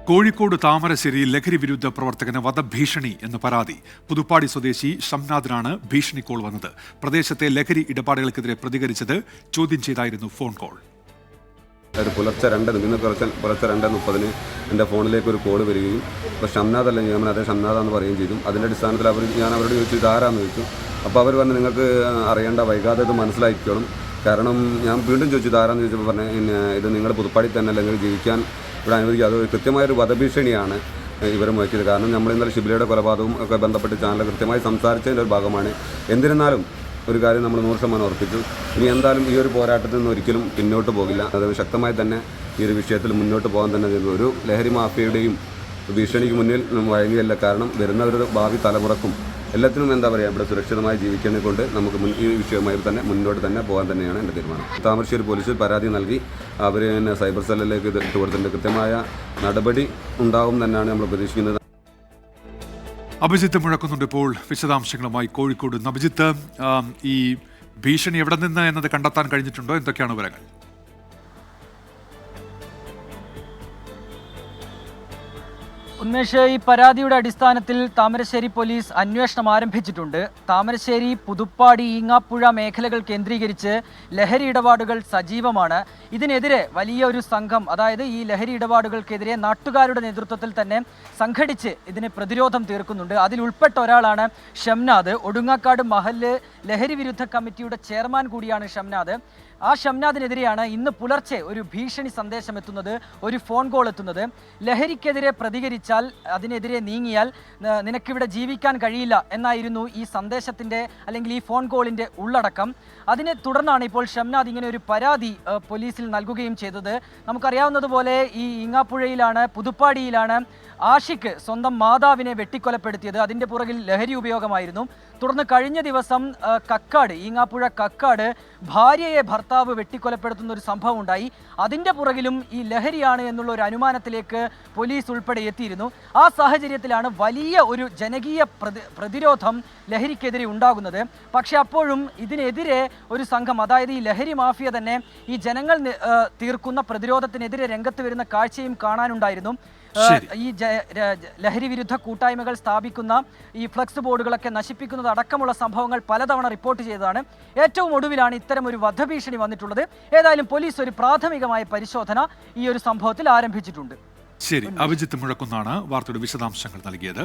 കോഴിക്കോട് താമരശ്ശേരിയിൽ ലഹരി വിരുദ്ധ പ്രവർത്തകന് വധഭീഷണി എന്ന് പരാതി. പുതുപ്പാടി സ്വദേശി ഷംനാദിനാണ് ഭീഷണി കോൾ വന്നത്. പ്രദേശത്തെ ലഹരി ഇടപാടുകൾക്കെതിരെ പ്രതികരിച്ചത് ചോദ്യം ചെയ്തായിരുന്നു ഫോൺ കോൾ. പുലർച്ചെ 2:30 എൻ്റെ ഫോണിലേക്ക് ഒരു കോൾ വരികയും അപ്പോൾ ഷംനാദ് അല്ലെങ്കിൽ ഞാൻ അതേ ഷംനാദാന്ന് പറയുകയും ചെയ്തു. അതിൻ്റെ അടിസ്ഥാനത്തിൽ ഞാൻ അവരോട് ചോദിച്ചു ഇതാരാന്ന് ചോദിച്ചു. അപ്പോൾ അവർ പറഞ്ഞു നിങ്ങൾക്ക് അറിയേണ്ട, വൈകാതെ ഇത് മനസ്സിലാക്കിക്കോളും. കാരണം ഞാൻ വീണ്ടും ചോദിച്ചു ഇതാരാന്ന് ചോദിച്ചപ്പോൾ പറഞ്ഞു ഇത് നിങ്ങൾ പുതുപ്പാടി തന്നെ അല്ലെങ്കിൽ ജീവിക്കാൻ ഇവിടെ അനുവദിക്കുക. അത് കൃത്യമായൊരു വധഭീഷണിയാണ് ഇവർ മുഴക്കിയത്. കാരണം നമ്മൾ ഇന്നലെ ഷിബിലയുടെ കൊലപാതകവും ഒക്കെ ബന്ധപ്പെട്ട് ചാനൽ കൃത്യമായി സംസാരിച്ചതിൻ്റെ ഒരു ഭാഗമാണ്. എന്നിരുന്നാലും ഒരു കാര്യം നമ്മൾ 100% ഉറപ്പിച്ചു, ഇനി എന്തായാലും ഈ ഒരു പോരാട്ടത്തിൽ നിന്ന് ഒരിക്കലും പിന്നോട്ട് പോകില്ല. അത് ശക്തമായി തന്നെ ഈ ഒരു വിഷയത്തിൽ മുന്നോട്ട് പോകാൻ തന്നെ ചെയ്തു. ഒരു ലഹരി മാഫിയയുടെയും ഭീഷണിക്ക് മുന്നിൽ വഴങ്ങിയല്ല. കാരണം വരുന്നവരുടെ ഭാവി തലമുറക്കും എല്ലാത്തിനും എന്താ പറയുക, ഇവിടെ സുരക്ഷിതമായി ജീവിക്കുന്നത് കൊണ്ട് നമുക്ക് ഈ വിഷയവുമായി തന്നെ മുന്നോട്ട് തന്നെ പോകാൻ തന്നെയാണ് എൻ്റെ തീരുമാനം. താമരശ്ശേരി പോലീസിൽ പരാതി നൽകി അവർ തന്നെ സൈബർ സെല്ലിലേക്ക് ഇട്ട് കൊടുത്തിട്ടുണ്ട്. കൃത്യമായ നടപടി ഉണ്ടാവും തന്നെയാണ് നമ്മൾ പ്രതീക്ഷിക്കുന്നത്. അഭിജിത്ത് മുഴക്കുന്നുണ്ട് ഇപ്പോൾ വിശദാംശങ്ങളുമായി കോഴിക്കോട്. അഭിജിത്ത്, ഈ ഭീഷണി എവിടെ നിന്ന് എന്നത് കണ്ടെത്താൻ കഴിഞ്ഞിട്ടുണ്ടോ? എന്തൊക്കെയാണ് വിവരങ്ങൾ? ഉന്മേഷ്, ഈ പരാതിയുടെ അടിസ്ഥാനത്തിൽ താമരശ്ശേരി പോലീസ് അന്വേഷണം ആരംഭിച്ചിട്ടുണ്ട്. താമരശ്ശേരി, പുതുപ്പാടി, ഈങ്ങാപ്പുഴ മേഖലകൾ കേന്ദ്രീകരിച്ച് ലഹരി ഇടപാടുകൾ സജീവമാണ്. ഇതിനെതിരെ വലിയ ഒരു സംഘം, അതായത് ഈ ലഹരി ഇടപാടുകൾക്കെതിരെ നാട്ടുകാരുടെ നേതൃത്വത്തിൽ തന്നെ സംഘടിച്ച് ഇതിന് പ്രതിരോധം തീർക്കുന്നുണ്ട്. അതിൽ ഉൾപ്പെട്ട ഒരാളാണ് ഷംനാദ്. ഒടുങ്ങാക്കാട് മഹല്ല് ലഹരി വിരുദ്ധ കമ്മിറ്റിയുടെ ചെയർമാൻ കൂടിയാണ് ഷംനാദ്. ആ ഷംനാദിനെതിരെയാണ് ഇന്ന് പുലർച്ചെ ഒരു ഭീഷണി സന്ദേശം എത്തുന്നത്, ഒരു ഫോൺ കോൾ എത്തുന്നത്. ലഹരിക്കെതിരെ പ്രതികരിച്ചാൽ, അതിനെതിരെ നീങ്ങിയാൽ നിനക്കിവിടെ ജീവിക്കാൻ കഴിയില്ല എന്നായിരുന്നു ഈ സന്ദേശത്തിൻ്റെ അല്ലെങ്കിൽ ഈ ഫോൺ കോളിൻ്റെ ഉള്ളടക്കം. അതിനെ തുടർന്നാണ് ഇപ്പോൾ ഷംനാദ് ഇങ്ങനെ ഒരു പരാതി പോലീസിൽ നൽകുകയും ചെയ്തത്. നമുക്കറിയാവുന്നതുപോലെ ഈ ഈങ്ങാപ്പുഴയിലാണ്, പുതുപ്പാടിയിലാണ് ആഷിഖ് സ്വന്തം മാതാവിനെ വെട്ടിക്കൊലപ്പെടുത്തിയത്. അതിൻ്റെ പുറകിൽ ലഹരി ഉപയോഗമായിരുന്നു. തുടർന്ന് കഴിഞ്ഞ ദിവസം കക്കാട്, ഈങ്ങാപ്പുഴ കക്കാട് ഭാര്യയെ ഭർത്താവ് വെട്ടിക്കൊലപ്പെടുത്തുന്ന ഒരു സംഭവം ഉണ്ടായി. അതിൻ്റെ പുറകിലും ഈ ലഹരിയാണ് എന്നുള്ള ഒരു അനുമാനത്തിലേക്ക് പോലീസ് ഉൾപ്പെടെ എത്തിയിരുന്നു. ആ സാഹചര്യത്തിലാണ് വലിയ ഒരു ജനകീയ പ്രതിരോധം ലഹരിക്കെതിരെ ഉണ്ടാകുന്നത്. പക്ഷെ അപ്പോഴും ഇതിനെതിരെ ഒരു സംഘം, അതായത് ഈ ലഹരി മാഫിയ തന്നെ ഈ ജനങ്ങൾ തീർക്കുന്ന പ്രതിരോധത്തിനെതിരെ രംഗത്ത് വരുന്ന കാഴ്ചയും കാണാനുണ്ടായിരുന്നു. ഈ ലഹരി വിരുദ്ധ കൂട്ടായ്മകൾ സ്ഥാപിക്കുന്ന ഈ ഫ്ലക്സ് ബോർഡുകളൊക്കെ നശിപ്പിക്കുന്നത് അടക്കമുള്ള സംഭവങ്ങൾ പലതവണ റിപ്പോർട്ട് ചെയ്തതാണ്. ഏറ്റവും ഒടുവിലാണ് ഇത്തരം ഒരു വധഭീഷണി വന്നിട്ടുള്ളത്. ഏതായാലും പോലീസ് ഒരു പ്രാഥമികമായ പരിശോധന ഈ ഒരു സംഭവത്തിൽ ആരംഭിച്ചിട്ടുണ്ട്. ശരി, അഭിജിത്ത് മുഴക്കുന്നാണ് വാർത്തയുടെ വിശദാംശങ്ങൾ നൽകിയത്.